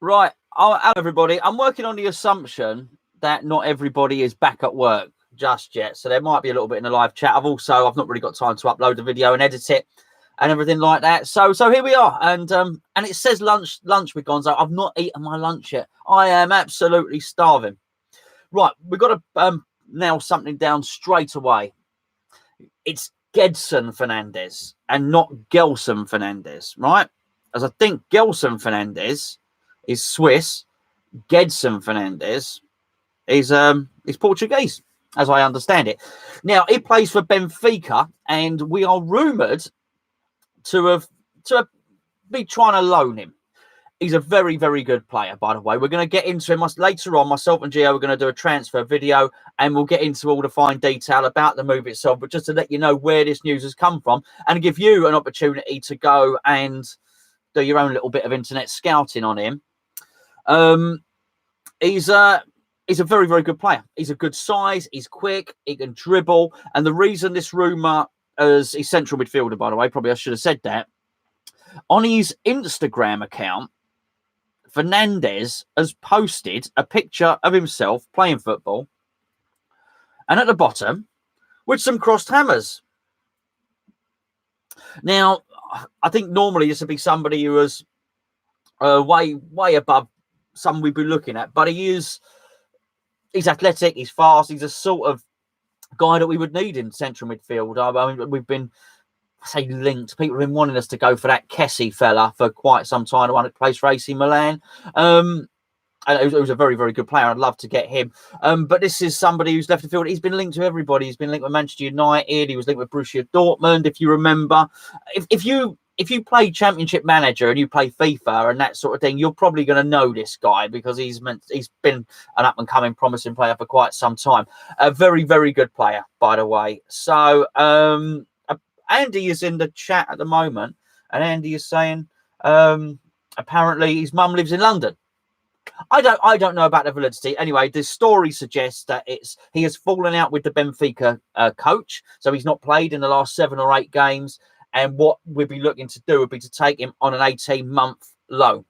Right. Hello, everybody. I'm working on the assumption that not everybody is back at work just yet. So there might be a little bit in the live chat. I've not really got time to upload the video and edit it and everything like that. So here we are. And it says lunch with Gonzo. I've not eaten my lunch yet. I am absolutely starving. Right. We've got to nail something down straight away. It's Gedson Fernandez and not Gelson Fernandez, right? As I think Gelson Fernandez is Swiss. Gedson Fernandez is Portuguese, as I understand it. Now, he plays for Benfica, and we are rumoured to be trying to loan him. He's a very, very good player, by the way. We're going to get into him later on. Myself and Gio are going to do a transfer video, and we'll get into all the fine detail about the move itself. But just to let you know where this news has come from and give you an opportunity to go and do your own little bit of internet scouting on him. He's a very, very good player. He's a good size. He's quick. He can dribble. And the reason this rumour is he's central midfielder, by the way, probably I should have said that. On his Instagram account, Fernandez has posted a picture of himself playing football, and at the bottom, with some crossed hammers. Now, I think normally this would be somebody who was way above some we'd be looking at, but he's athletic, he's fast, he's a sort of guy that we would need in central midfield. I mean, we've been linked. People have been wanting us to go for that Kessie fella for quite some time, the one that plays for AC Milan. And it was a very, very good player. I'd love to get him. But this is somebody who's left the field. He's been linked to everybody. He's been linked with Manchester United. He was linked with Borussia Dortmund, if you remember. If you play Championship Manager and you play FIFA and that sort of thing, you're probably going to know this guy because he's been an up-and-coming, promising player for quite some time. A very, very good player, by the way. So Andy is in the chat at the moment, and Andy is saying apparently his mum lives in London. I don't know about the validity. Anyway, the story suggests that he has fallen out with the Benfica coach, so he's not played in the last 7 or 8 games. And what we'd be looking to do would be to take him on an 18-month loan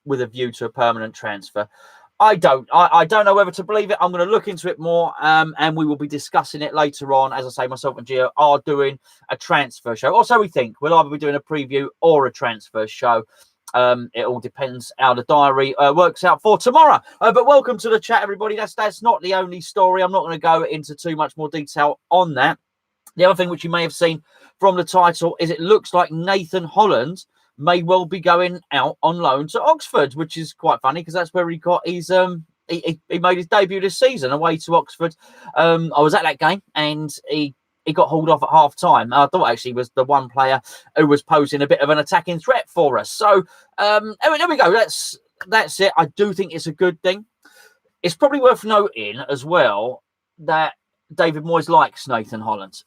with a view to a permanent transfer. I don't know whether to believe it. I'm going to look into it more, and we will be discussing it later on. As I say, myself and Gio are doing a transfer show. Or so we think. We'll either be doing a preview or a transfer show. It all depends how the diary works out for tomorrow. But welcome to the chat, everybody. That's not the only story. I'm not going to go into too much more detail on that. The other thing which you may have seen from the title is it looks like Nathan Holland may well be going out on loan to Oxford, which is quite funny because that's where he got his he made his debut this season away to Oxford. I was at that game and he got hauled off at half time. I thought actually was the one player who was posing a bit of an attacking threat for us. So there we go. That's it. I do think it's a good thing. It's probably worth noting as well that David Moyes likes Nathan Holland.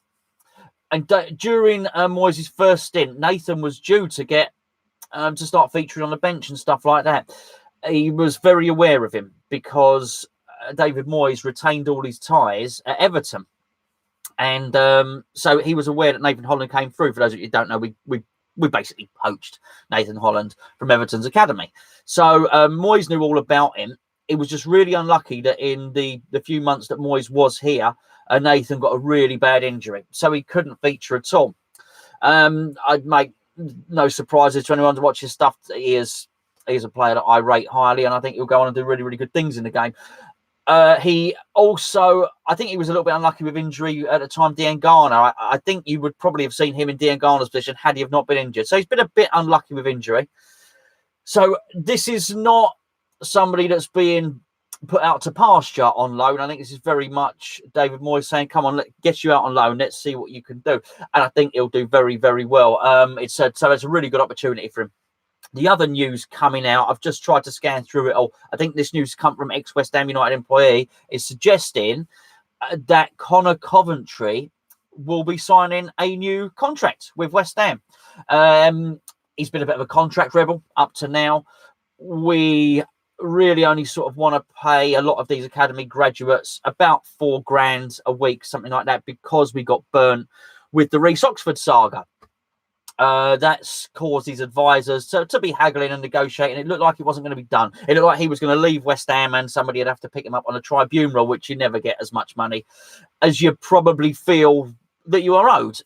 And during Moyes' first stint, Nathan was due to get to start featuring on the bench and stuff like that. He was very aware of him because David Moyes retained all his ties at Everton. And so he was aware that Nathan Holland came through. For those of you who don't know, we basically poached Nathan Holland from Everton's academy. So Moyes knew all about him. It was just really unlucky that in the few months that Moyes was here, Nathan got a really bad injury, so he couldn't feature at all. I'd make no surprises to anyone to watch his stuff. He is a player that I rate highly, and I think he'll go on and do really, really good things in the game. He also, I think he was a little bit unlucky with injury at the time, Diangana. I think you would probably have seen him in Diangana's position had he have not been injured. So he's been a bit unlucky with injury. So this is not somebody that's being put out to pasture on loan. I think this is very much David Moyes saying, come on, let's get you out on loan. Let's see what you can do. And I think he'll do very, very well. So it's a really good opportunity for him. The other news coming out, I've just tried to scan through it all. I think this news come from ex-West Ham United employee is suggesting that Coventry will be signing a new contract with West Ham. He's been a bit of a contract rebel up to now. We really only sort of want to pay a lot of these academy graduates about $4,000 a week, something like that, because we got burnt with the Reece Oxford saga. That's caused his advisors to be haggling and negotiating. It looked like it wasn't going to be done. It looked like he was going to leave West Ham and somebody would have to pick him up on a tribunal, which you never get as much money as you probably feel that you are owed.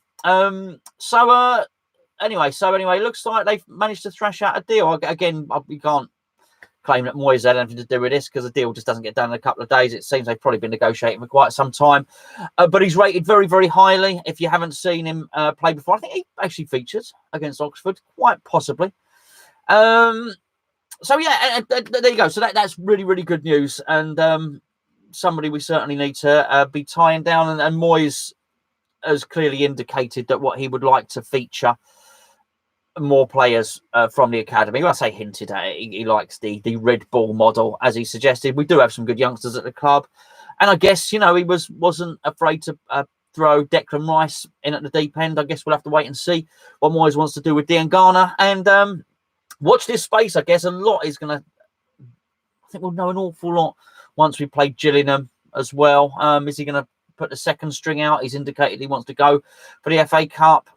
Anyway, it looks like they've managed to thrash out a deal. Again, we can't claim that Moyes had anything to do with this because the deal just doesn't get done in a couple of days. It seems they've probably been negotiating for quite some time. But he's rated very, very highly. If you haven't seen him play before, I think he actually features against Oxford, quite possibly. There you go. So that's really, really good news. And somebody we certainly need to be tying down. And Moyes has clearly indicated that what he would like to feature more players from the academy. Well, I say hinted at it. He likes the Red Bull model, as he suggested. We do have some good youngsters at the club, and I guess he wasn't afraid to throw Declan Rice in at the deep end. I guess we'll have to wait and see what Moyes wants to do with Diangana, and watch this space. I guess a lot is going to. I think we'll know an awful lot once we play Gillingham as well. Is he going to put the second string out? He's indicated he wants to go for the FA Cup.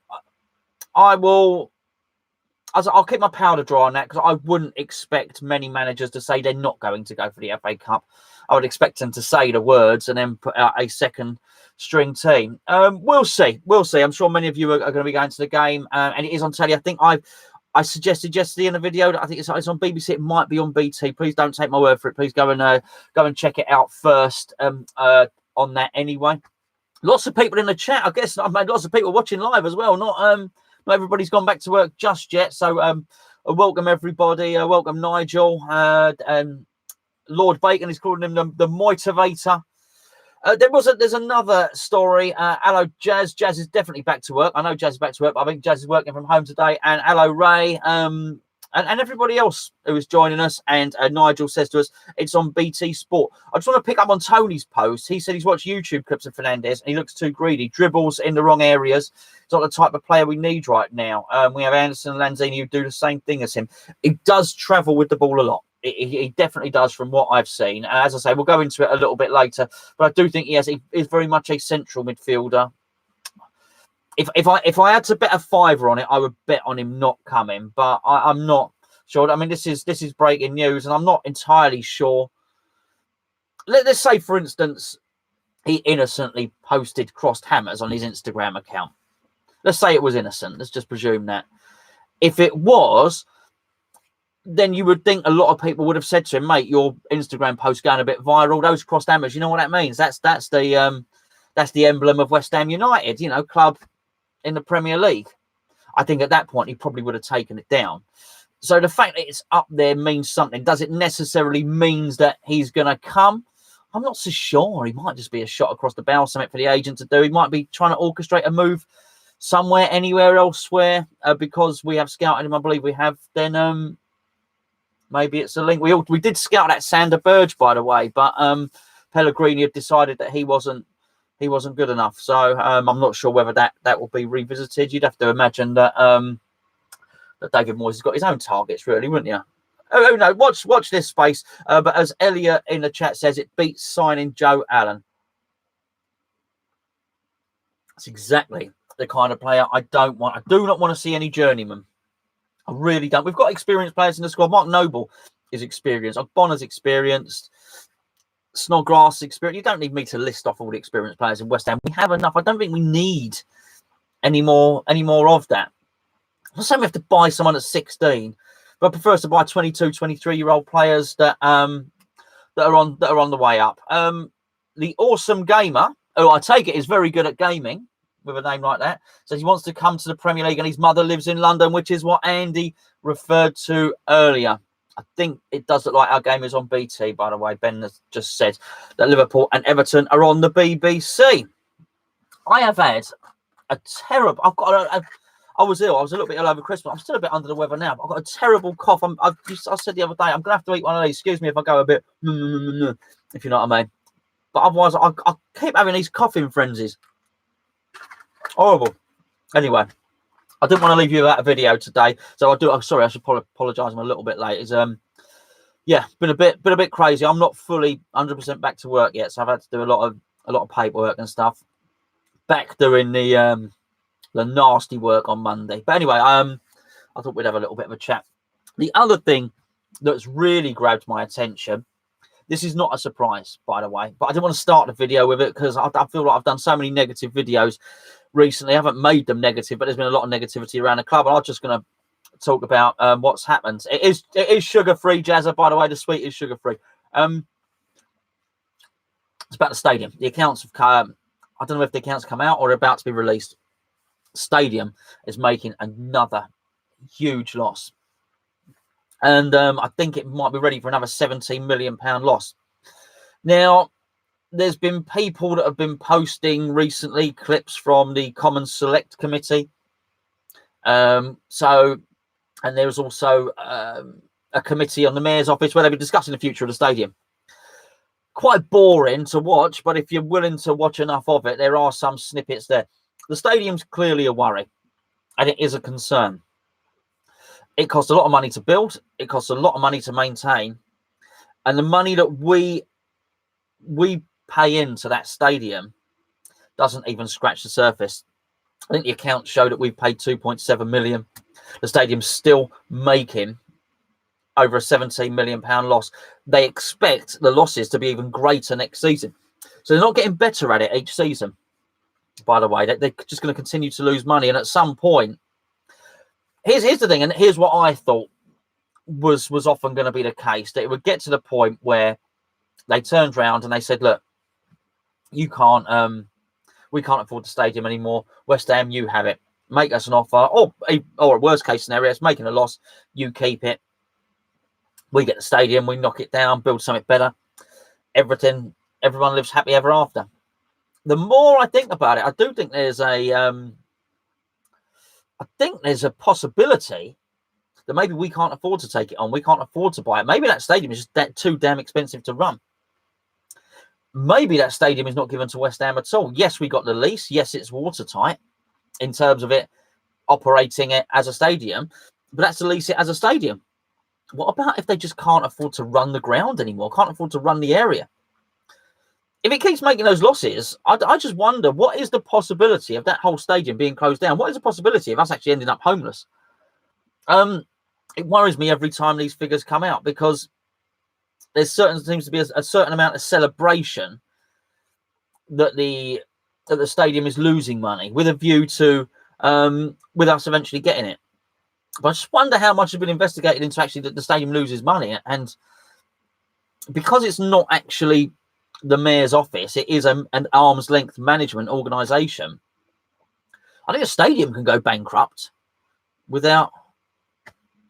I'll keep my powder dry on that because I wouldn't expect many managers to say they're not going to go for the FA Cup. I would expect them to say the words and then put out a second string team. We'll see. I'm sure many of you are going to be going to the game, and it is on telly. I think I suggested yesterday in the video that I think it's on BBC. It might be on BT. Please don't take my word for it. Please go and check it out first on that anyway. Lots of people in the chat. I guess I've made lots of people watching live as well. Not everybody's gone back to work just yet. So welcome everybody. Welcome Nigel. Lord Bacon is calling him the motivator. There's another story. Hello, Jazz. Jazz is definitely back to work. I know Jazz is back to work, but I think Jazz is working from home today. And hello, Ray. And everybody else who is joining us. And Nigel says to us, it's on BT Sport. I just want to pick up on Tony's post. He said he's watched YouTube clips of Fernandez and he looks too greedy. Dribbles in the wrong areas. It's not the type of player we need right now. We have Anderson and Lanzini who do the same thing as him. He does travel with the ball a lot. He definitely does from what I've seen. And as I say, we'll go into it a little bit later. But I do think he is very much a central midfielder. If I had to bet a fiver on it, I would bet on him not coming. But I'm not sure. I mean, this is breaking news, and I'm not entirely sure. Let's say, for instance, he innocently posted crossed hammers on his Instagram account. Let's say it was innocent. Let's just presume that. If it was, then you would think a lot of people would have said to him, mate, your Instagram post going a bit viral. Those crossed hammers, you know what that means? That's the emblem of West Ham United, club in the Premier League. I think at that point he probably would have taken it down. So the fact that it's up there means something. Does it necessarily means that he's going to come? I'm not so sure. He might just be a shot across the bow, something for the agent to do. He might be trying to orchestrate a move somewhere, anywhere, elsewhere, because we have scouted him. I believe we have. Then maybe it's a link. We did scout that Sander Burge, by the way, but Pellegrini had decided that he wasn't good enough. So I'm not sure whether that will be revisited. You'd have to imagine that that David Moyes has got his own targets, really, wouldn't you? Oh no, watch this space. But as Elliot in the chat says, it beats signing Joe Allen. That's exactly the kind of player I do not want to see any journeyman. I really don't. We've got experienced players in the squad. Mark Noble is experienced. Bonner's experienced. Snodgrass experience. You don't need me to list off all the experienced players in West Ham. We have enough. I don't think we need any more of that. I'm not saying we have to buy someone at 16, but I prefer us to buy 22, 23-year-old players that are on the way up. The Awesome Gamer, who I take it is very good at gaming with a name like that, says he wants to come to the Premier League and his mother lives in London, which is what Andy referred to earlier. I think it does look like our game is on BT, by the way. Ben has just said that Liverpool and Everton are on the BBC. I have had a terrible... I was ill. I was a little bit ill over Christmas. I'm still a bit under the weather now. But I've got a terrible cough. I said the other day, I'm going to have to eat one of these. Excuse me if I go a bit... if you know what I mean. But otherwise, I keep having these coughing frenzies. Horrible. Anyway. I didn't want to leave you without a video today, so I'm sorry. I should apologise. I'm a little bit late. It's been a bit crazy. I'm not fully 100% back to work yet, so I've had to do a lot of paperwork and stuff. Back doing the the nasty work on Monday. But anyway, I thought we'd have a little bit of a chat. The other thing that's really grabbed my attention, this is not a surprise, by the way, but I didn't want to start the video with it because I feel like I've done so many negative videos recently. I haven't made them negative, but there's been a lot of negativity around the club. And I'm just going to talk about what's happened. It is sugar-free, Jazza, by the way. The sweet is sugar-free. It's about the stadium. The accounts have come. I don't know if the accounts come out or are about to be released. Stadium is making another huge loss. And I think it might be ready for another £17 million loss. Now, there's been people that have been posting recently clips from the Commons Select Committee. And there's also a committee on the Mayor's office where they'll be discussing the future of the stadium. Quite boring to watch, but if you're willing to watch enough of it, there are some snippets there. The stadium's clearly a worry, and it is a concern. It costs a lot of money to build. It costs a lot of money to maintain. And the money that we pay into that stadium doesn't even scratch the surface. I think the accounts show that we've paid 2.7 million. The stadium's still making over a £17 million loss. They expect the losses to be even greater next season. So they're not getting better at it each season, by the way. They're just going to continue to lose money. And at some point, here's the thing, and here's what I thought was often going to be the case, that it would get to the point where they turned around and they said, look, you can't, we can't afford the stadium anymore. West Ham, you have it. Make us an offer, or a worst case scenario, it's making a loss. You keep it. We get the stadium, we knock it down, build something better. Everyone lives happy ever after. The more I think about it, I do think there's a possibility that maybe we can't afford to take it on. We can't afford to buy it. Maybe that stadium is just too damn expensive to run. Maybe that stadium is not given to West Ham at all. Yes, we got the lease. Yes, it's watertight in terms of it operating it as a stadium, but that's to lease it as a stadium. What about if they just can't afford to run the ground anymore? Can't afford to run the area? If it keeps making those losses, I just wonder, what is the possibility of that whole stadium being closed down? What is the possibility of us actually ending up homeless? It worries me every time these figures come out, because there seems to be a certain amount of celebration that the stadium is losing money with a view to with us eventually getting it. But I just wonder how much has been investigated into actually that the stadium loses money. And because it's not actually the Mayor's office, it is an arm's length management organisation. I think a stadium can go bankrupt without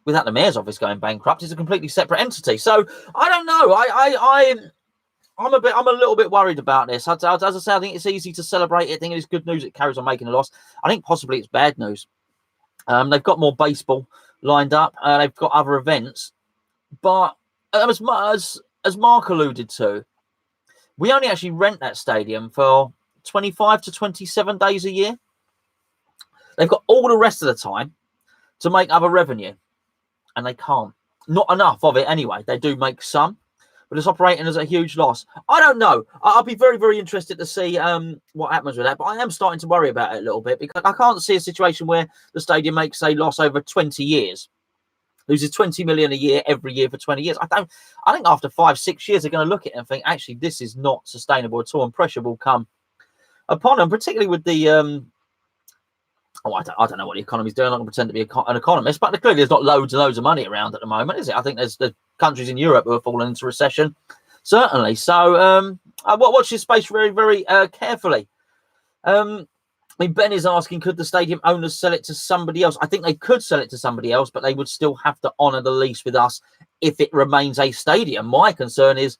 the Mayor's office going bankrupt. It's a completely separate entity. So I don't know. I'm a little bit worried about this. As I say, I think it's easy to celebrate it. I think it's good news it carries on making a loss. I think possibly it's bad news. They've got more baseball lined up. They've got other events. But as Mark alluded to, we only actually rent that stadium for 25 to 27 days a year. They've got all the rest of the time to make other revenue, and they can't. Not enough of it anyway. They do make some, but it's operating as a huge loss. I don't know. I'll be very, very interested to see what happens with that, but I am starting to worry about it a little bit, because I can't see a situation where the stadium makes a loss over 20 years. Loses 20 million a year every year for 20 years. I think after 5-6 years, they're going to look at it and think, actually, this is not sustainable at all, and pressure will come upon them, particularly with the I don't know what the economy's doing. I'm not going to pretend to be an economist, but clearly there's not loads and loads of money around at the moment, is it? I think there's countries in Europe who are falling into recession, certainly. So I watch this space very, very carefully. I mean, Ben is asking, could the stadium owners sell it to somebody else? I think they could sell it to somebody else, but they would still have to honour the lease with us if it remains a stadium. My concern is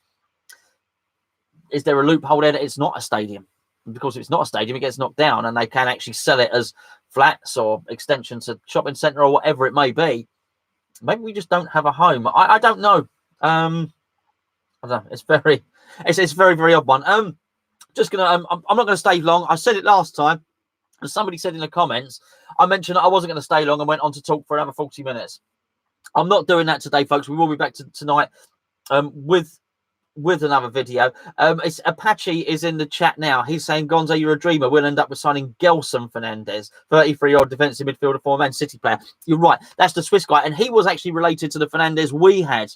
there a loophole there that it's not a stadium? Because if it's not a stadium, it gets knocked down, and they can actually sell it as flats or extension to shopping centre or whatever it may be. Maybe we just don't have a home. I don't know. I don't know. It's very, very odd one. I'm not going to stay long. I said it last time. And somebody said in the comments, I mentioned that I wasn't going to stay long and went on to talk for another 40 minutes. I'm not doing that today, folks. We will be back tonight with with another video. It's Apache is in the chat now. He's saying, Gonzo, you're a dreamer. We'll end up with signing Gedson Fernandez, 33-year-old defensive midfielder, former Man City player. You're right. That's the Swiss guy. And he was actually related to the Fernandez we had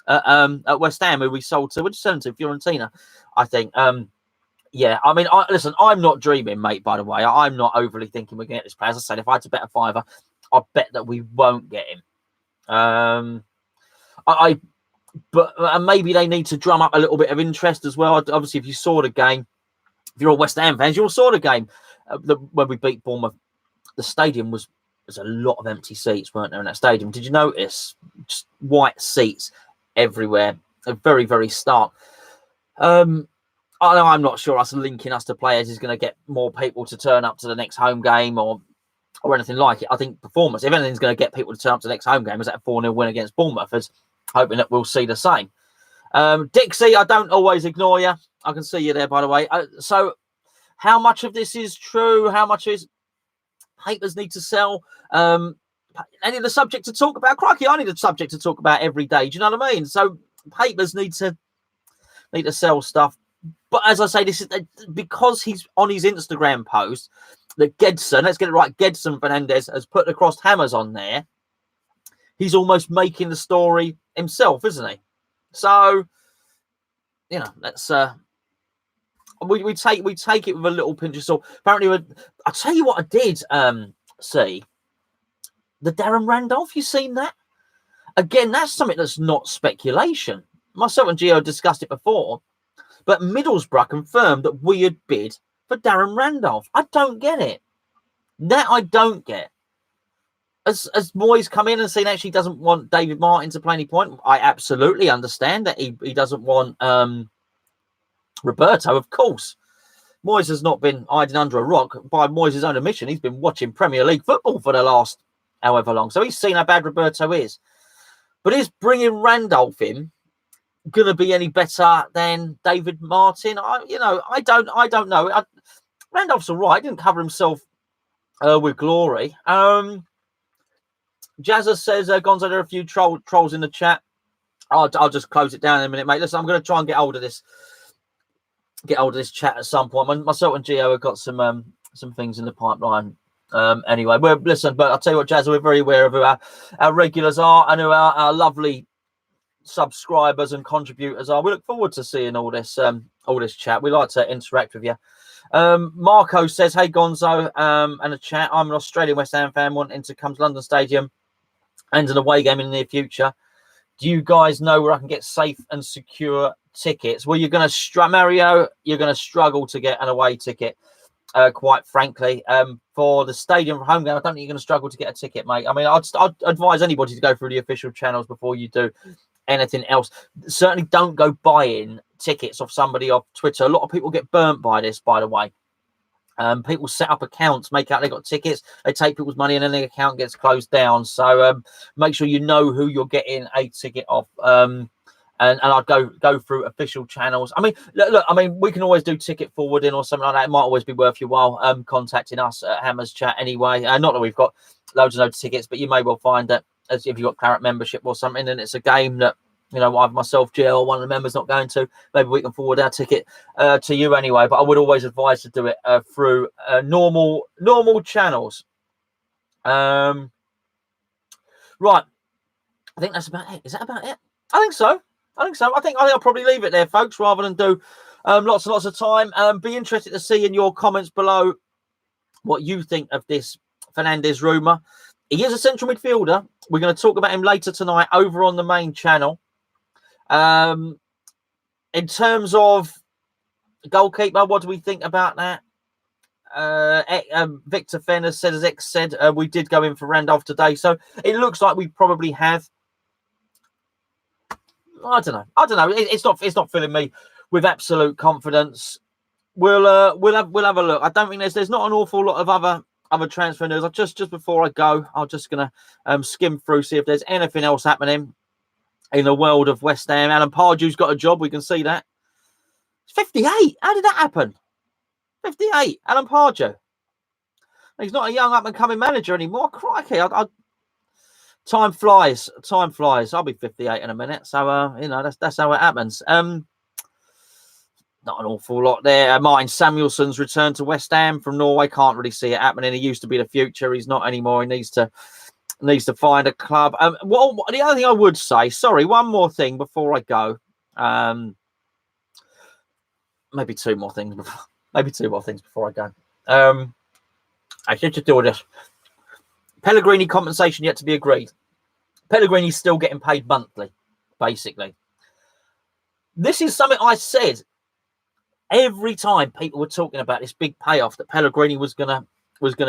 at West Ham, who we sold to. We'd sell to Fiorentina, I think. Yeah, I mean, listen, I'm not dreaming, mate, by the way. I'm not overly thinking we're going to get this player. As I said, if I had to bet a fiver, I bet that we won't get him. But maybe they need to drum up a little bit of interest as well. Obviously, if you saw the game, if you're all West Ham fans, you all saw the game when we beat Bournemouth. The stadium there's a lot of empty seats, weren't there, in that stadium? Did you notice? Just white seats everywhere. Very, very stark. I'm not sure us linking us to players is going to get more people to turn up to the next home game or anything like it. I think performance, if anything's going to get people to turn up to the next home game, is that 4-0 win against Bournemouth. As hoping that we'll see the same. Dixie, I don't always ignore you. I can see you there, by the way. So how much of this is true? How much is papers need to sell? Any of the subject to talk about? Crikey, I need a subject to talk about every day. Do you know what I mean? So papers need to sell stuff. But as I say, this is because he's on his Instagram post that Gedson, let's get it right, Gedson Fernandez has put the crossed hammers on there. He's almost making the story himself, isn't he? So, you know, let's we take it with a little pinch of salt. Apparently, I'll tell you what I did see. The Darren Randolph, you seen that? Again, that's something that's not speculation. Myself and Gio discussed it before. But Middlesbrough confirmed that we had bid for Darren Randolph. I don't get it. That I don't get. As Moyes come in and saying actually doesn't want David Martin to play any point, I absolutely understand that he doesn't want Roberto, of course. Moyes has not been hiding under a rock. By Moyes' own admission, he's been watching Premier League football for the last however long. So he's seen how bad Roberto is. But is bringing Randolph in going to be any better than David Martin? I don't know. Randolph's all right. Didn't cover himself with glory. Jazza says, Gonzo, there are a few trolls in the chat. I'll just close it down in a minute, mate. Listen, I'm going to try and get hold of this chat at some point. Myself and Gio have got some things in the pipeline. Anyway, but I'll tell you what, Jazza, we're very aware of who our regulars are and who our lovely subscribers and contributors are. We look forward to seeing all this chat. We like to interact with you. Marco says, hey Gonzo, and a chat. I'm an Australian West Ham fan wanting to come to London Stadium and an away game in the near future. Do you guys know where I can get safe and secure tickets? Well, Mario, you're going to struggle to get an away ticket, quite frankly. For the stadium home game, I don't think you're going to struggle to get a ticket, mate. I mean, I'd advise anybody to go through the official channels before you do anything else. Certainly don't go buying tickets off somebody off Twitter. A lot of people get burnt by this, by the way. People set up accounts, make out they got tickets, they take people's money, and then the account gets closed down. So make sure you know who you're getting a ticket off. And I'd go through official channels. I mean, look, I mean, we can always do ticket forwarding or something like that. It might always be worth your while contacting us at Hammers Chat anyway. Not that we've got loads of tickets, but you may well find that as if you've got Claret membership or something, and it's a game that, you know, either myself, Jill, or one of the members not going to, maybe we can forward our ticket to you anyway. But I would always advise to do it through normal channels. Right. I think that's about it. Is that about it? I think so. I think I'll probably leave it there, folks, rather than do lots and lots of time. Be interested to see in your comments below what you think of this Fernandez rumour. He is a central midfielder. We're going to talk about him later tonight over on the main channel. In terms of goalkeeper, what do we think about that? Victor Fernandes said, as X said, we did go in for Randolph today. So it looks like we probably have. I don't know. It's not filling me with absolute confidence. We'll have a look. I don't think there's not an awful lot of other transfer news. Just before I go, I'm just gonna skim through, see if there's anything else happening in the world of West Ham. Alan Pardew's got a job. We can see that. 58. How did that happen? 58. Alan Pardew. He's not a young up and coming manager anymore. Crikey! Time flies. Time flies. I'll be 58 in a minute. So, you know, that's how it happens. Not an awful lot there. Martin Samuelson's return to West Ham from Norway. Can't really see it happening. He used to be the future. He's not anymore. He needs to find a club. Well, the other thing I would say, sorry, one more thing before I go. Maybe two more things before I go. I should just do this. Pellegrini compensation yet to be agreed. Pellegrini's still getting paid monthly, basically. This is something I said every time people were talking about this big payoff that Pellegrini was gonna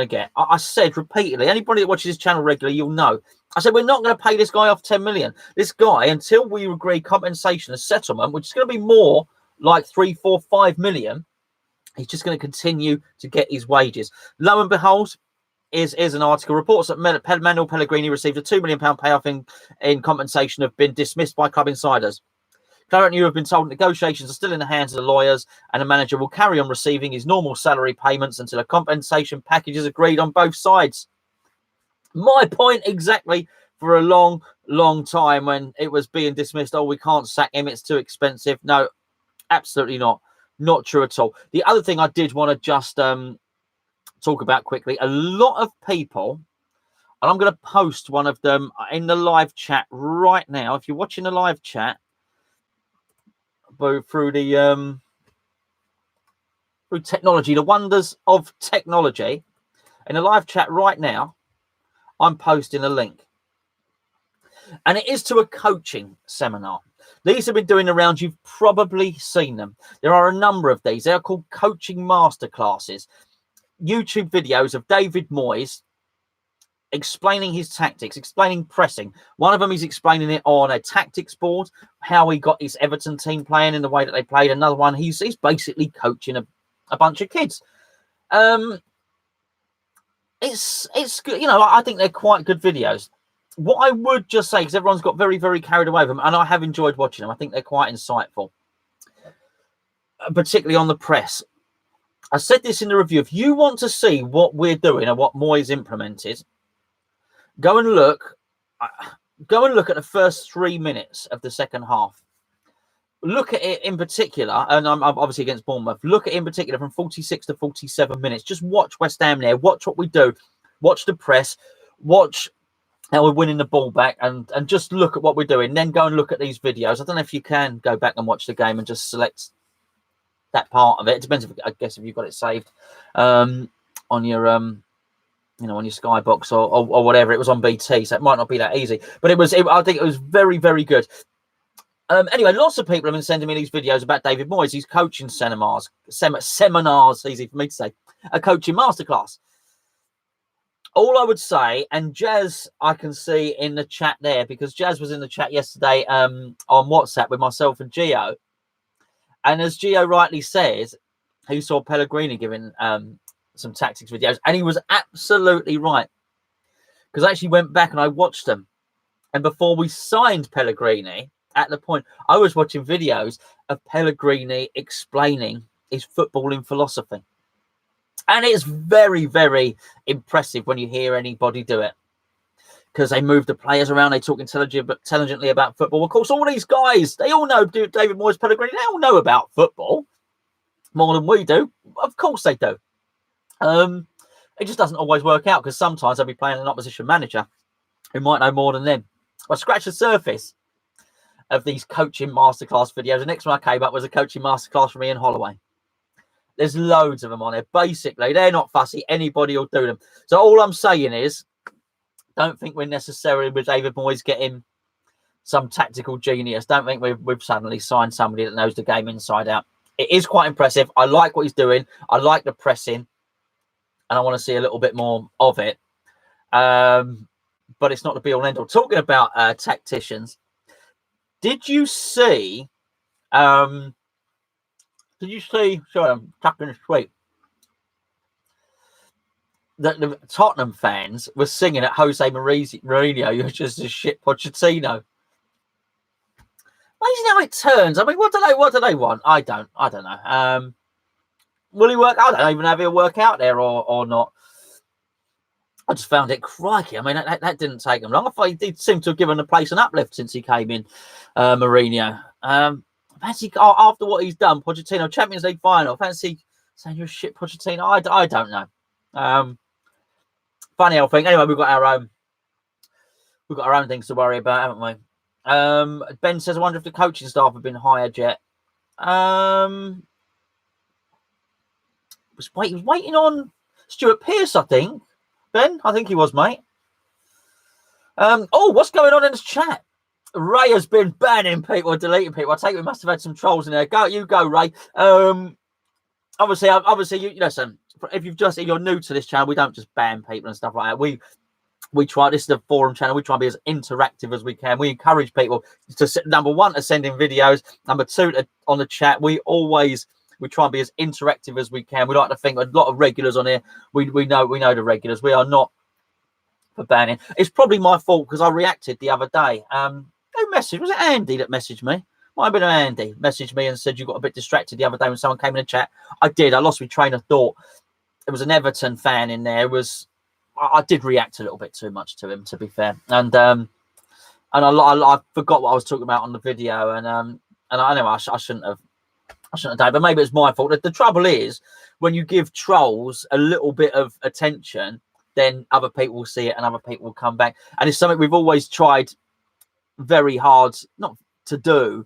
get. I said repeatedly, anybody that watches this channel regularly, you'll know. I said, we're not going to pay this guy off 10 million. This guy, until we agree compensation and settlement, which is going to be more like 3, 4, 5 million, he's just going to continue to get his wages. Lo and behold, is an article. Reports that Manuel Pellegrini received a £2 million payoff in compensation have been dismissed by club insiders. Currently, you have been told negotiations are still in the hands of the lawyers, and the manager will carry on receiving his normal salary payments until a compensation package is agreed on both sides. My point exactly. For a long, long time when it was being dismissed, oh, we can't sack him, it's too expensive. No, absolutely not. Not true at all. The other thing I did want to just talk about quickly, a lot of people, and I'm going to post one of them in the live chat right now. If you're watching the live chat, through the through technology, the wonders of technology, in the live chat right now, I'm posting a link. And it is to a coaching seminar. These have been doing the rounds. You've probably seen them. There are a number of these. They are called coaching masterclasses. YouTube videos of David Moyes explaining his tactics, explaining pressing. One of them is explaining it on a tactics board, how he got his Everton team playing in the way that they played. Another one, he's basically coaching a bunch of kids. It's good. You know, I think they're quite good videos. What I would just say, because everyone's got very, very carried away with them, and I have enjoyed watching them. I think they're quite insightful, particularly on the press. I said this in the review. If you want to see what we're doing and what Moyes implemented, go and look at the first 3 minutes of the second half. Look at it in particular, and I'm obviously against Bournemouth. Look at it in particular from 46 to 47 minutes. Just watch West Ham there. Watch what we do. Watch the press. Watch how we're winning the ball back, and just look at what we're doing. Then go and look at these videos. I don't know if you can go back and watch the game and just select that part of it. It depends, I guess, if you've got it saved on your on your Skybox or whatever. It was on BT, so it might not be that easy. But I think it was very, very good. Anyway, lots of people have been sending me these videos about David Moyes. He's coaching seminars, easy for me to say, a coaching masterclass. All I would say, and Jazz, I can see in the chat there, because Jazz was in the chat yesterday on WhatsApp with myself and Gio. And as Gio rightly says, he saw Pellegrini giving some tactics videos, and he was absolutely right. Because I actually went back and I watched them. And before we signed Pellegrini, at the point, I was watching videos of Pellegrini explaining his footballing philosophy. And it's very, very impressive when you hear anybody do it. Because they move the players around, they talk intelligently about football. Of course, all these guys, they all know David Moyes, Pellegrini, they all know about football. More than we do. Of course they do. It just doesn't always work out, because sometimes they'll be playing an opposition manager who might know more than them. Well, scratch the surface of these coaching masterclass videos. The next one I came up was a coaching masterclass from Ian Holloway. There's loads of them on there. Basically, they're not fussy. Anybody will do them. So all I'm saying is, don't think we're necessarily with David Moyes getting some tactical genius. Don't think we've suddenly signed somebody that knows the game inside out. It is quite impressive. I like what he's doing. I like the pressing. And I want to see a little bit more of it. But it's not the be all and end all. Talking about tacticians, did you see... sorry, I'm tapping the sweet. The Tottenham fans were singing at Jose Mourinho, you're just a shit Pochettino. Amazing how it turns. I mean, what do they want? I don't know. Will he work? I don't even know if he'll work out there or not. I just found it crikey. I mean, that didn't take him long. I thought he did seem to have given the place an uplift since he came in, Mourinho. Fancy after what he's done, Pochettino, Champions League final. Fancy saying you're a shit Pochettino. I don't know. Funny old thing. Anyway, we've got our own things to worry about, haven't we? Ben says, I wonder if the coaching staff have been hired yet. He was waiting on Stuart Pearce, I think. Ben, I think he was, mate. What's going on in this chat? Ray has been banning people and deleting people. I take it we must have had some trolls in there. You go, Ray. Obviously, you listen. If you're new to this channel, we don't just ban people and stuff like that. We try. This is a forum channel. We try and be as interactive as we can. We encourage people to, number one, to send in videos. Number two, on the chat. We try and be as interactive as we can. We like to think a lot of regulars on here. We know the regulars. We are not for banning. It's probably my fault because I reacted the other day. Who messaged? Was it Andy that messaged me? Might have been Andy messaged me and said you got a bit distracted the other day when someone came in the chat. I did. I lost my train of thought. There was an Everton fan in there. I did react a little bit too much to him, to be fair. And I forgot what I was talking about on the video. And I know I shouldn't have done, but maybe it's my fault. The trouble is when you give trolls a little bit of attention, then other people will see it and other people will come back. And it's something we've always tried very hard not to do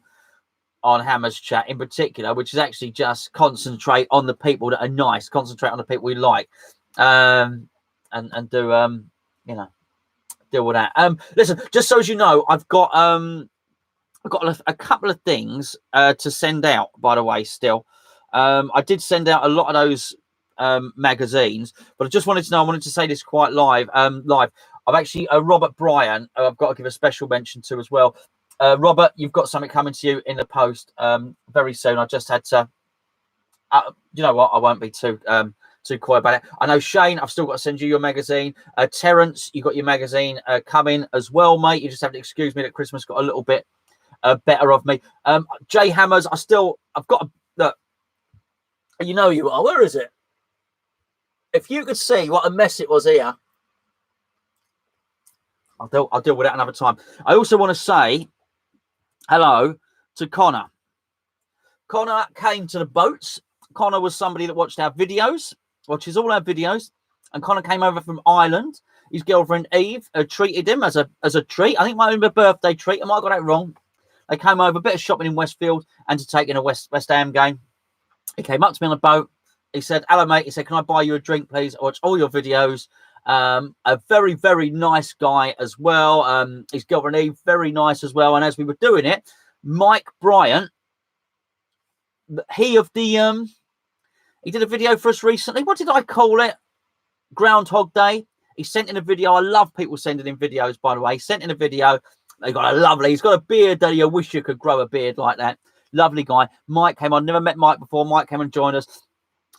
on Hammer's chat in particular, which is actually just concentrate on the people that are nice, concentrate on the people we like, and do deal with that. Listen, just so as you know, I've got a couple of things to send out, by the way. Still, I did send out a lot of those magazines, but I just wanted to know. I wanted to say this quite live. I've actually Robert Bryan. I've got to give a special mention to as well. Robert, you've got something coming to you in the post very soon. I just had to. You know what? I won't be too coy about it. I know Shane. I've still got to send you your magazine. Terence, you got your magazine coming as well, mate. You just have to excuse me that Christmas got a little bit better of me. Jay Hammers, I've got a look. You know you are. Where is it? If you could see what a mess it was here, I'll deal with that another time. I also want to say hello to Connor. Connor came to the boats. Connor was somebody that watches all our videos, and Connor came over from Ireland. His girlfriend Eve treated him as a treat. I think it might have been a birthday treat. I might have got that wrong. They came over, a bit of shopping in Westfield, and to take in a West Ham game. He came up to me on a boat. He said, "Hello, mate." He said, "Can I buy you a drink, please? I watch all your videos." A very, very nice guy as well. His girlfriend Eve, very nice as well. And as we were doing it, Mike Bryant, he did a video for us recently. What did I call it? Groundhog Day. He sent in a video. I love people sending in videos, by the way. He sent in a video. He's got a beard that you wish you could grow a beard like that. Lovely guy. Mike came on. Never met Mike before. Mike came and joined us.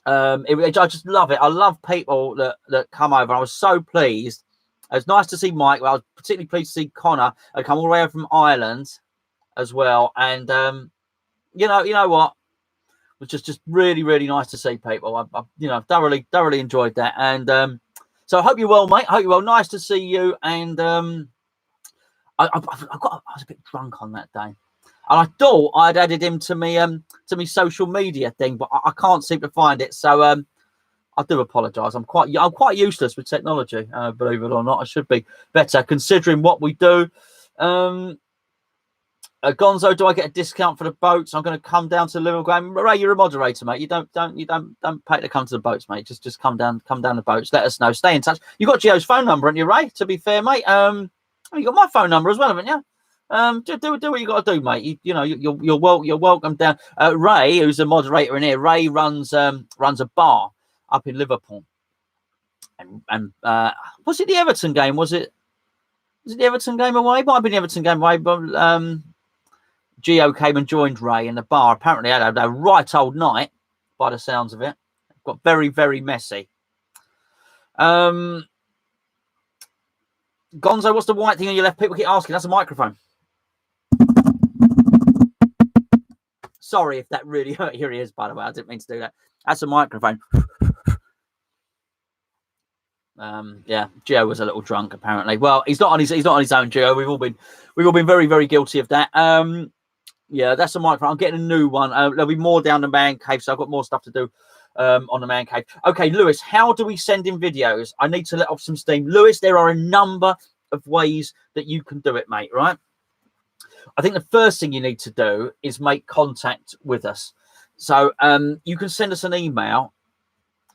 I just love it. I love people that come over. I was so pleased. It was nice to see Mike. I was particularly pleased to see Connor come all the way over from Ireland as well. And you know what? It was just really, really nice to see people. I thoroughly enjoyed that. And so I hope you're well, mate. I hope you're well. Nice to see you. And I was a bit drunk on that day. And I thought I'd added him to me social media thing, but I can't seem to find it. So I do apologise. I'm quite useless with technology, believe it or not. I should be better considering what we do. Gonzo, do I get a discount for the boats? I'm going to come down to the Liverpool game. Ray, you're a moderator, mate. You don't pay to come to the boats, mate. Just come down the boats. Let us know. Stay in touch. You got Gio's phone number, haven't you, Ray? To be fair, mate. You got my phone number as well, haven't you? Do what you got to do, mate. You're welcome down. Ray, who's a moderator in here, Ray runs a bar up in Liverpool. And was it the Everton game? Was it the Everton game away? Might have been the Everton game away, but Gio came and joined Ray in the bar. Apparently had a right old night, by the sounds of it. Got very, very messy. Gonzo, what's the white thing on your left? People keep asking. That's a microphone. Sorry if that really hurt your ears, by the way. I didn't mean to do that. That's a microphone. Yeah, Gio was a little drunk apparently. Well, he's not on his own, Gio. We've all been very, very guilty of that. Yeah, that's a microphone. I'm getting a new one. There'll be more down the man cave, so I've got more stuff to do on the man cave. Okay, Lewis, how do we send in videos? I need to let off some steam. Lewis, there are a number of ways that you can do it, mate, right? I think the first thing you need to do is make contact with us. So you can send us an email,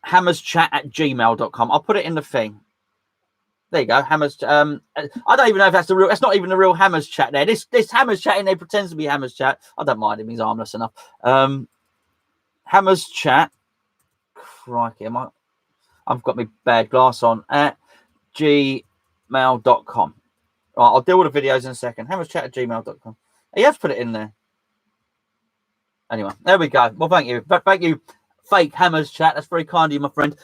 hammerschat@gmail.com. I'll put it in the thing. There you go, Hammers. I don't even know if that's the real. That's not even the real Hammers chat there. This Hammers chat in there pretends to be Hammers chat. I don't mind him. He's harmless enough. Hammers chat. Crikey, I've got my bad glass on at gmail.com. Right, I'll deal with the videos in a second. Hammers chat at gmail.com. He has put it in there. Anyway, there we go. Well, thank you. Thank you, fake Hammers chat. That's very kind of you, my friend.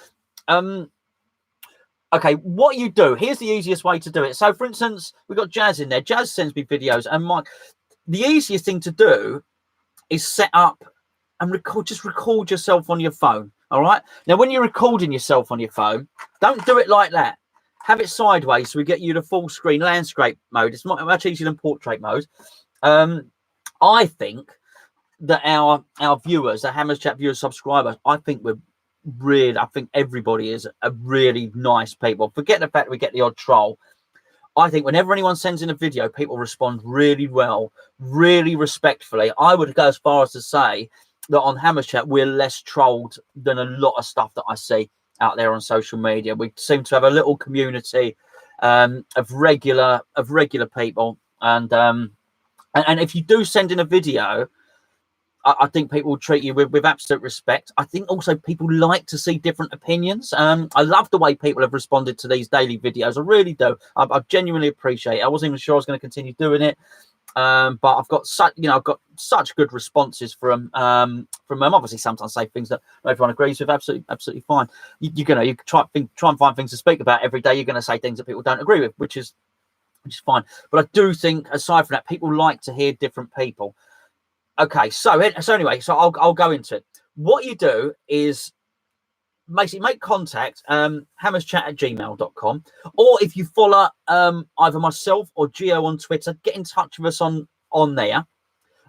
Okay, what you do, here's the easiest way to do it. So, for instance, we've got Jazz in there. Jazz sends me videos, and the easiest thing to do is set up and just record yourself on your phone, all right? Now, when you're recording yourself on your phone, don't do it like that. Have it sideways so we get you the full screen landscape mode. It's much easier than portrait mode. I think that our viewers, the Hammers Chat viewers, subscribers, I think everybody is a really nice people. Forget the fact that we get the odd troll. I think whenever anyone sends in a video, people respond really well, really respectfully. I would go as far as to say that on Hammers Chat, we're less trolled than a lot of stuff that I see out there on social media. We seem to have a little community of regular people. And if you do send in a video, I think people will treat you with absolute respect. I think also people like to see different opinions. I love the way people have responded to these daily videos. I really do. I genuinely appreciate it. I wasn't even sure I was going to continue doing it, but I've got such good responses from them. Obviously, sometimes I say things that not everyone agrees with. Absolutely fine. You try and find things to speak about every day. You're going to say things that people don't agree with, which is fine. But I do think, aside from that, people like to hear different people. Okay, so anyway, I'll go into it. What you do is basically make contact, hammerschat@gmail.com, or if you follow either myself or Gio on Twitter, get in touch with us on there,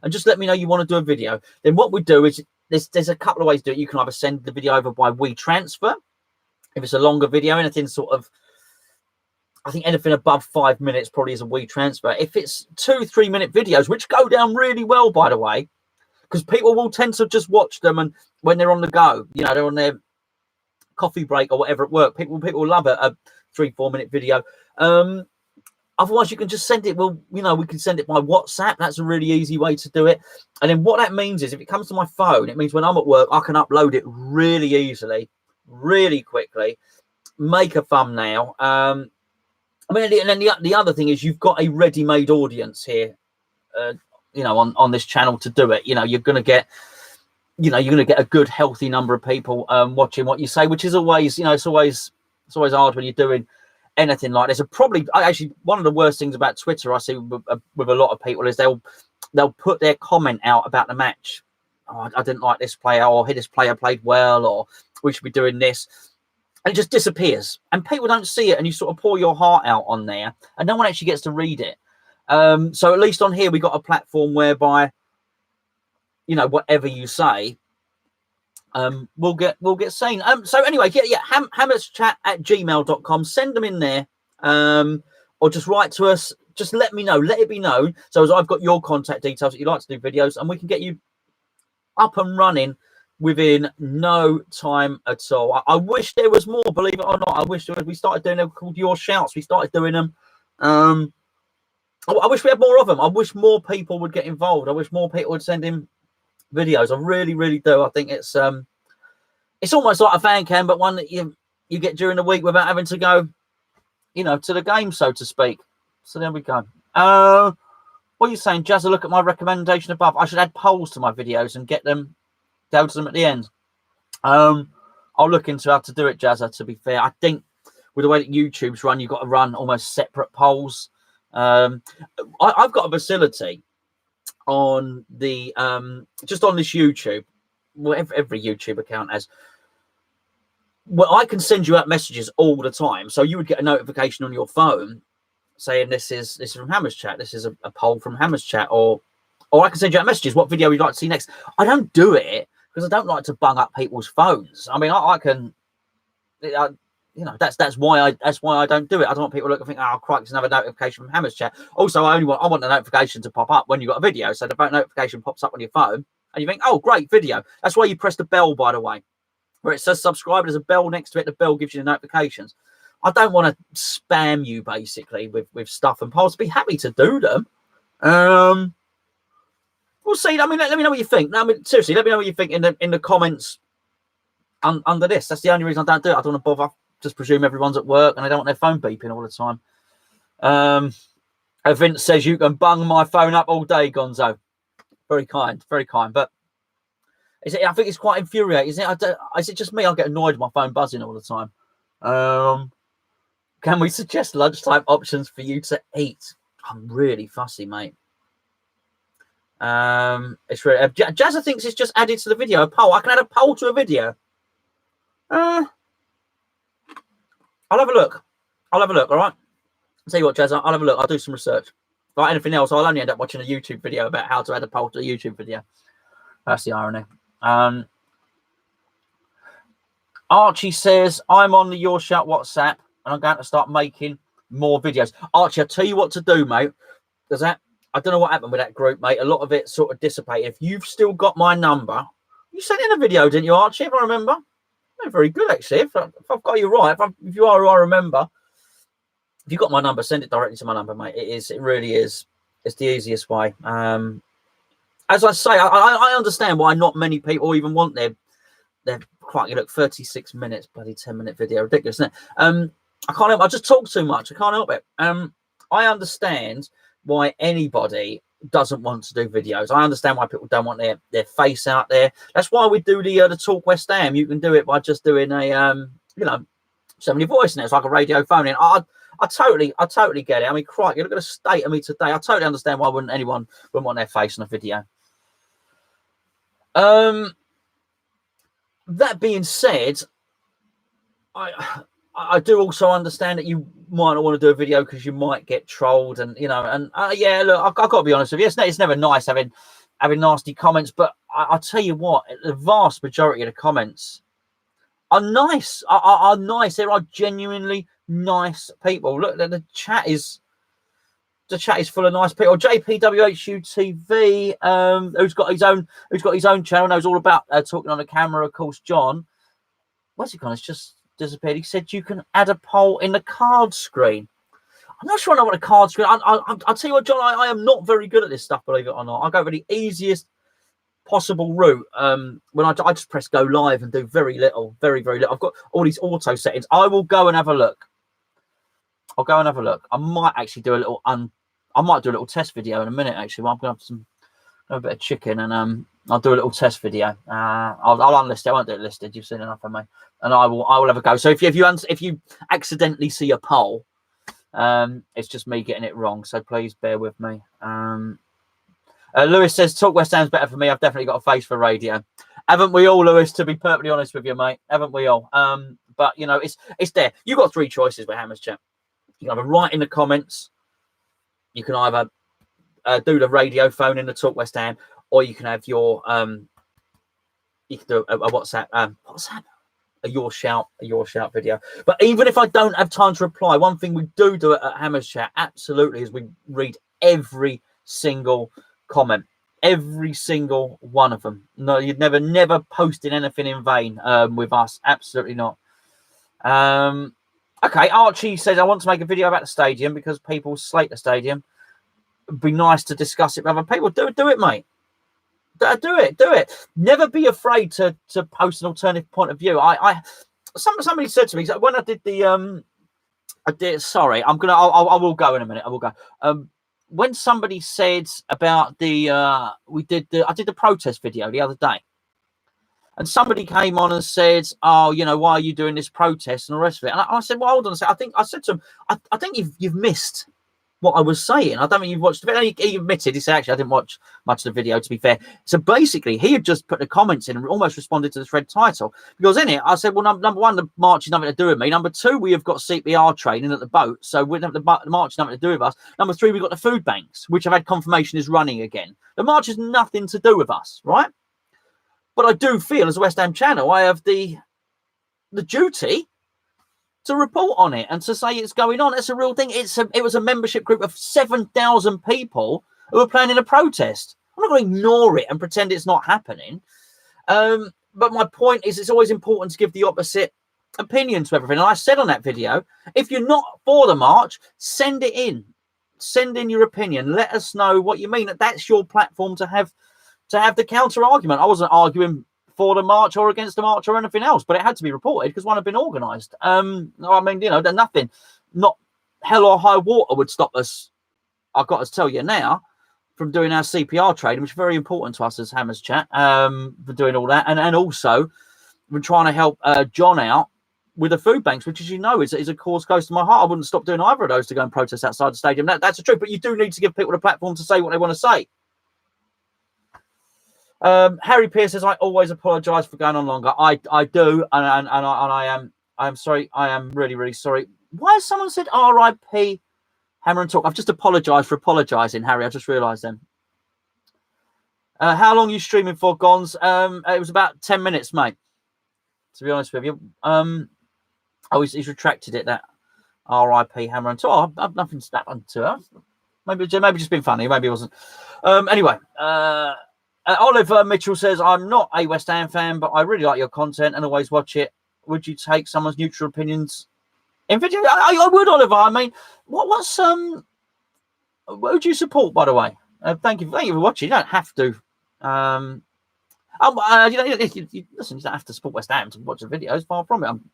and just let me know you want to do a video. Then what we do is there's a couple of ways to do it. You can either send the video over by WeTransfer, if it's a longer video, anything sort of, I think anything above 5 minutes probably is a WeTransfer. If it's 2-3 minute videos, which go down really well, by the way, because people will tend to just watch them, and when they're on the go, they're on their coffee break or whatever at work, people love a 3-4 minute video. Otherwise, you can just send it. Well, we can send it by WhatsApp. That's a really easy way to do it. And then what that means is, if it comes to my phone, it means when I'm at work, I can upload it really easily, really quickly, make a thumbnail. And then the other thing is, you've got a ready-made audience here, on this channel to do it. You're going to get, a good, healthy number of people watching what you say, which is always, it's always hard when you're doing anything like this. And probably, actually, one of the worst things about Twitter I see with a lot of people is they'll put their comment out about the match. Oh, I didn't like this player, or this player played well, or we should be doing this. And it just disappears, and people don't see it, and you sort of pour your heart out on there, and no one actually gets to read it. So at least on here, we got a platform whereby, whatever you say, we'll get seen. So anyway, hammerschat@gmail.com. Send them in there, or just write to us. Just let me know. Let it be known. So as I've got your contact details that you like to do videos, and we can get you up and running within no time at all. I wish there was more, believe it or not. I wish we started doing them called Your Shouts. We started doing them. I wish we had more of them. I wish more people would get involved. I wish more people would send in videos. I really, really do. I think it's almost like a fan cam, but one that you get during the week without having to go, to the game, so to speak. So there we go. What are you saying, Jazz? Look at my recommendation above. I should add polls to my videos and get them down to them at the end. I'll look into how to do it, Jazza. To be fair, I think with the way that YouTube's run, you've got to run almost separate polls. I've got a facility on the just on this YouTube. Well, every YouTube account has. well, I can send you out messages all the time, so you would get a notification on your phone saying this is from Hammers Chat, this is a poll from Hammers Chat, or I can send you out messages. What video would you like to see next? I don't do it because I don't like to bung up people's phones. I mean, I can, you know, that's why I don't do it. I don't want people to look and think, oh, crikey, there's another notification from Hammers Chat. Also, I want the notification to pop up when you've got a video, so the notification pops up on your phone, and you think, oh, great video. That's why you press the bell, by the way, where it says subscribe. There's a bell next to it. The bell gives you the notifications. I don't want to spam you basically with stuff and polls. Be happy to do them. We'll see. I mean, let me know what you think. No, I mean, seriously, let me know what you think in the comments under this. That's the only reason I don't do it. I don't want to bother. Just presume everyone's at work and they don't want their phone beeping all the time. Vince says you can bung my phone up all day, Gonzo. Very kind, very kind. But I think it's quite infuriating, isn't it? Is it just me? I get annoyed with my phone buzzing all the time. Can we suggest lunchtime options for you to eat? I'm really fussy, mate. It's really Jazza thinks it's just added to the video. A poll. I can add a poll to a video. I'll have a look. All right. I'll tell you what, Jazza. I'll have a look. I'll do some research. If I anything else, I'll only end up watching a YouTube video about how to add a poll to a YouTube video. That's the irony. Archie says, I'm on the Your Shout WhatsApp and I'm going to start making more videos. Archie, I'll tell you what to do, mate. Because I don't know what happened with that group, mate. A lot of it sort of dissipated. If you've still got my number, you sent in a video, didn't you, Archie, if I remember? Yeah, very good, actually. If I've got you right, if you are who I remember, if you've got my number, send it directly to my number, mate. It really is. It's the easiest way. As I say, I understand why not many people even want their quite, you look, 36 minutes, bloody 10-minute video. Ridiculous, isn't it? I can't help it. I just talk too much. I can't help it. I understand why anybody doesn't want to do videos. I understand why people don't want their face out there. That's why we do the Talk West Ham. You can do it by just doing a somebody voice, and it's like a radio phone in. I totally get it. I mean, crikey, look at the state of me today. I totally understand why anyone wouldn't want their face on a video. That being said, I do also understand that you might not want to do a video because you might get trolled, and yeah, look, I've got to be honest with you. It's never nice having nasty comments, but I'll tell you what, the vast majority of the comments are nice. Are nice. There are genuinely nice people. Look, the chat is full of nice people. JPWHUTV, who's got his own channel, knows all about talking on the camera. Of course, John. Where's he gone? It's just disappeared. He said you can add a poll in the card screen. I'm not sure I know what a card screen. I'll tell you what, John. I am not very good at this stuff, believe it or not. I go for the easiest possible route. When I just press go live and do very little. I've got all these auto settings. I will go and have a look. I'll go and have a look. I might actually do a little test video in a minute. Actually, I'm gonna have a bit of chicken, and I'll do a little test video. I'll unlist it. I won't do it listed. You've seen enough of me, and I will have a go. So if you accidentally see a poll, it's just me getting it wrong. So please bear with me. Lewis says Talk West Ham's better for me. I've definitely got a face for radio. Haven't we all, Lewis? To be perfectly honest with you, mate, haven't we all? But it's there. You've got three choices with Hammers Chat. You can either write in the comments. You can either do the radio phone in the Talk West Ham, or you can have your you can do a WhatsApp a your shout video. But even if I don't have time to reply, one thing we do at Hammers Chat absolutely is we read every single comment, every single one of them. No, you'd never posted anything in vain with us. Absolutely not. Okay, Archie says, I want to make a video about the stadium because people slate the stadium. It'd be nice to discuss it with other people. Do it, mate. Do it. Never be afraid to post an alternative point of view. Somebody said to me when I did the I will go in a minute. I will go. When somebody said about I did the protest video the other day. And somebody came on and said, "Oh, why are you doing this protest and the rest of it?" And I said, "Well, hold on a second. I said to him, I think you've missed what I was saying. I don't think you've watched the video. He admitted, he said, actually, I didn't watch much of the video, to be fair. So basically, he had just put the comments in and almost responded to the thread title. Because in it, I said, well, number one, the march is nothing to do with me. Number two, we have got CPR training at the boat. So the march is nothing to do with us. Number three, we've got the food banks, which I've had confirmation is running again. The march has nothing to do with us, right? But I do feel, as a West Ham channel, I have the duty to report on it and to say it's going on. It's a real thing. It was a membership group of 7,000 people who were planning a protest. I'm not going to ignore it and pretend it's not happening. But my point is, it's always important to give the opposite opinion to everything. And I said on that video, if you're not for the march, send it in. Send in your opinion. Let us know what you mean. That's your platform to have the counter argument. I wasn't arguing for the march or against the march or anything else, but it had to be reported because one had been organised. I mean, you know, nothing, not hell or high water would stop us, I've got to tell you now, from doing our CPR training, which is very important to us as Hammers Chat, for doing all that. And also, we're trying to help John out with the food banks, which, as you know, is a cause close to my heart. I wouldn't stop doing either of those to go and protest outside the stadium. That's the truth, but you do need to give people a platform to say what they want to say. Harry Pierce says, I always apologise for going on longer. I do, and I am sorry. I am really, really sorry. Why has someone said RIP Hammer and Talk? I've just apologised for apologising, Harry. I just realised then. How long are you streaming for, Gonz? It was about 10 minutes, mate, to be honest with you. He's retracted it, that RIP Hammer and Talk. I've nothing to that one to her. Maybe just been funny. Maybe it wasn't. Anyway, Oliver Mitchell says, I'm not a West Ham fan, but I really like your content and always watch it. Would you take someone's neutral opinions in video? I would, Oliver. I mean, what would you support, by the way? Thank you for watching. You don't have to. You listen, you don't have to support West Ham to watch the videos. Far from it. I'm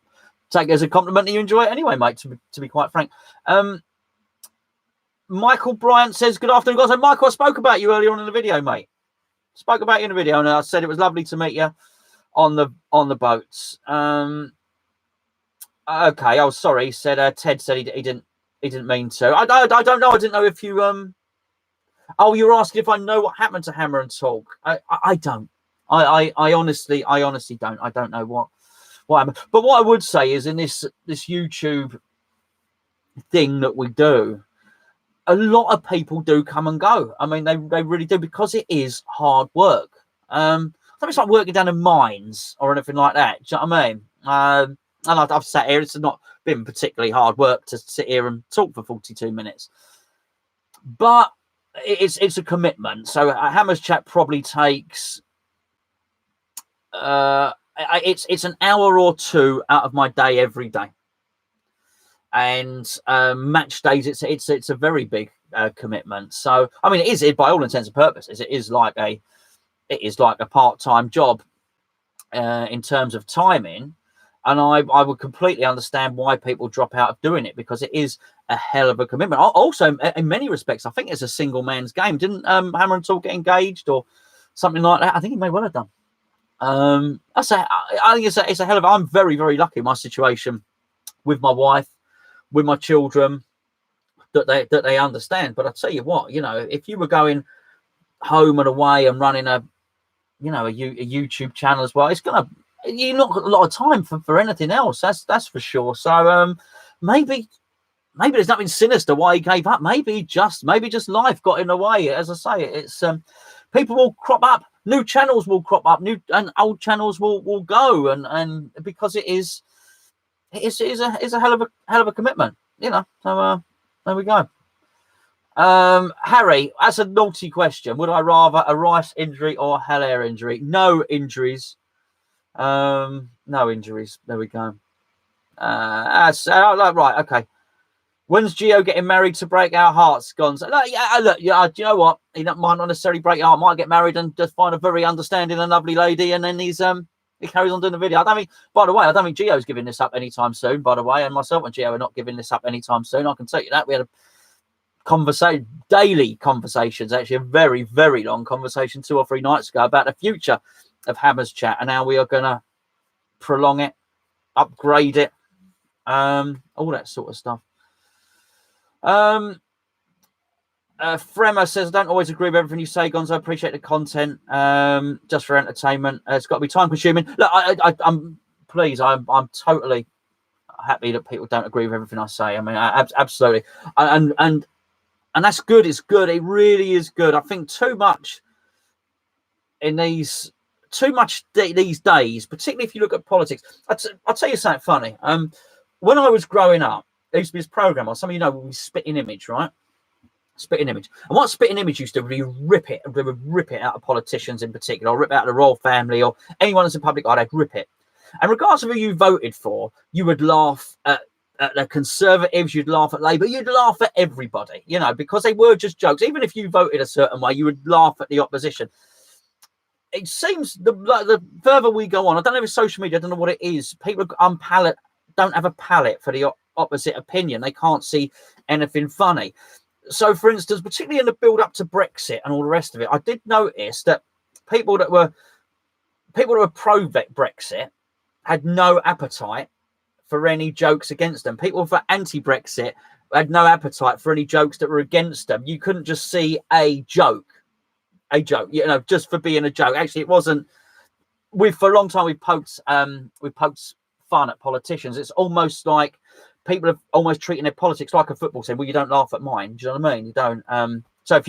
taking it as a compliment that you enjoy it anyway, mate, to be quite frank. Michael Bryant says, good afternoon, guys. So, Michael, I spoke about you earlier on in the video, mate. Spoke about you in the video, and I said it was lovely to meet you on the boats. Okay, oh sorry. He said Ted said he didn't mean to. I don't know. I didn't know if you Oh, you were asking if I know what happened to Hammer and Talk. I don't. I honestly don't. I don't know what happened. But what I would say is, in this YouTube thing that we do, a lot of people do come and go. I mean, they really do, because it is hard work. It's like working down in mines or anything like that. Do you know what I mean? And I've sat here. It's not been particularly hard work to sit here and talk for 42 minutes. But it's a commitment. So Hammers Chat probably takes it's an hour or two out of my day every day. And match days, it's a very big commitment. So I mean, it is by all intents and purposes, it is like a part-time job in terms of timing. And I would completely understand why people drop out of doing it, because it is a hell of a commitment. Also, in many respects, I think it's a single man's game. Didn't Hammer and Talk get engaged or something like that? I think he may well have done. I think it's a hell of. I'm very, very lucky in my situation with my wife, with my children, that they understand. But I tell you what, if you were going home and away and running a YouTube channel as well, you're not got a lot of time for anything else. That's for sure. So maybe there's nothing sinister why he gave up. Maybe just life got in the way. As I say, it's people will crop up, new channels will crop up, new and old channels will go, and because it is a hell of a commitment, So there we go. Harry, that's a naughty question. Would I rather a Rice injury or a Haller injury? No injuries. No injuries. There we go. Right. Okay. When's Gio getting married to break our hearts, Gonzo? Do you know what? He might not necessarily break our heart. Might get married and just find a very understanding and lovely lady, and then he carries on doing the video. By the way, I don't think Gio's giving this up anytime soon, by the way, and myself and Gio are not giving this up anytime soon. I can tell you that. We had a daily conversations, actually a very, very long conversation 2 or 3 nights ago about the future of Hammers Chat and how we are going to prolong it, upgrade it, all that sort of stuff. Fremmer says, I don't always agree with everything you say, Gonzo. I appreciate the content. Just for entertainment. It's got to be time consuming. Look, I'm totally happy that people don't agree with everything I say. I mean, absolutely. And that's good. It's good. It really is good. I think too much these days, particularly if you look at politics. I'll tell you something funny. When I was growing up, there used to be this program, or some of you know, we Spitting Image, right? Spitting Image. And what Spitting Image used to do, they would rip it out of politicians in particular, or rip it out of the royal family, or anyone that's in public eye, they'd rip it. And regardless of who you voted for, you would laugh at the Conservatives, you'd laugh at Labour, you'd laugh at everybody, you know, because they were just jokes. Even if you voted a certain way, you would laugh at the opposition. It seems the further we go on, I don't know if it's social media, I don't know what it is. People don't have a palate for the opposite opinion. They can't see anything funny. So, for instance, particularly in the build-up to Brexit and all the rest of it, I did notice that people that were pro-Brexit had no appetite for any jokes against them. People for anti-Brexit had no appetite for any jokes that were against them. You couldn't just see a joke, you know, just for being a joke. Actually, it wasn't. For a long time, we poked fun at politicians. It's almost like people are almost treating their politics like a football team. Well, you don't laugh at mine. Do you know what I mean? You don't. So if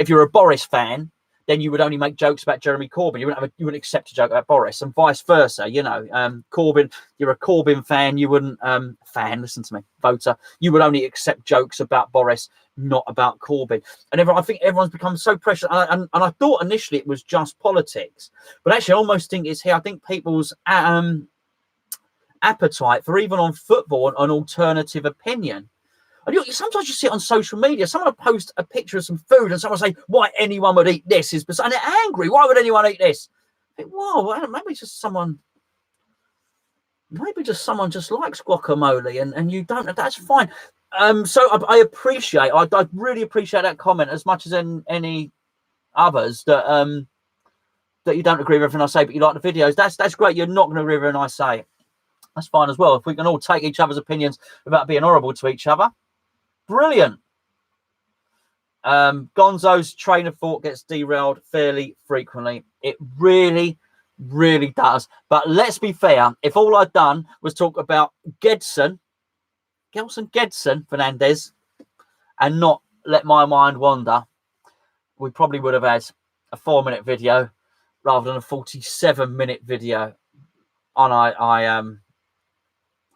you're a Boris fan, then you would only make jokes about Jeremy Corbyn. You wouldn't accept a joke about Boris, and vice versa. You know, Corbyn. You're a Corbyn fan. You wouldn't listen to me, voter. You would only accept jokes about Boris, not about Corbyn. And I think everyone's become so precious. And I thought initially it was just politics, but actually I almost think it's here. I think people's appetite for, even on football, an alternative opinion. And sometimes you see it on social media. Someone will post a picture of some food and someone will say, why anyone would eat this is bizarre. And they're angry. Why would anyone eat this? I think, whoa, maybe someone just likes guacamole and you don't. That's fine. So I appreciate, I really appreciate that comment as much as any others that you don't agree with everything I say, but you like the videos. That's great. You're not going to agree with everything I say. That's fine as well. If we can all take each other's opinions without being horrible to each other. Brilliant. Gonzo's train of thought gets derailed fairly frequently. It really, really does. But let's be fair. If all I'd done was talk about Gedson, Fernandez, and not let my mind wander, we probably would have had a 4-minute video rather than a 47-minute video. And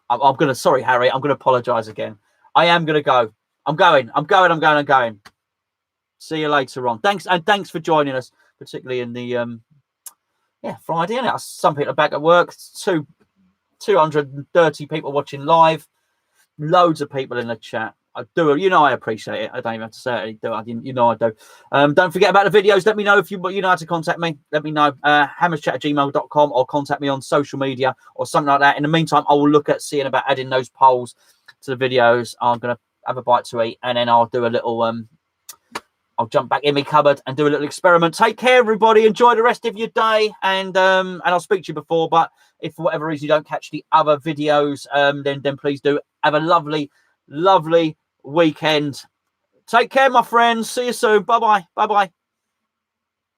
I'm going to, sorry, Harry, I'm going to apologise again. I am going to go. I'm going. See you later on. Thanks for joining us, particularly in the Friday. And some people are back at work. 230 people watching live. Loads of people in the chat. I do, I appreciate it. I don't even have to say it. I do. Don't forget about the videos. Let me know if you know how to contact me. Let me know. hammerschat@gmail.com, or contact me on social media or something like that. In the meantime, I will look at seeing about adding those polls to the videos. I'm going to have a bite to eat, and then I'll do a little, I'll jump back in my cupboard and do a little experiment. Take care, everybody. Enjoy the rest of your day. And I'll speak to you before, but if for whatever reason you don't catch the other videos, then please do. Have a lovely, lovely weekend. Take care, my friends. See you soon. Bye-bye. Bye-bye.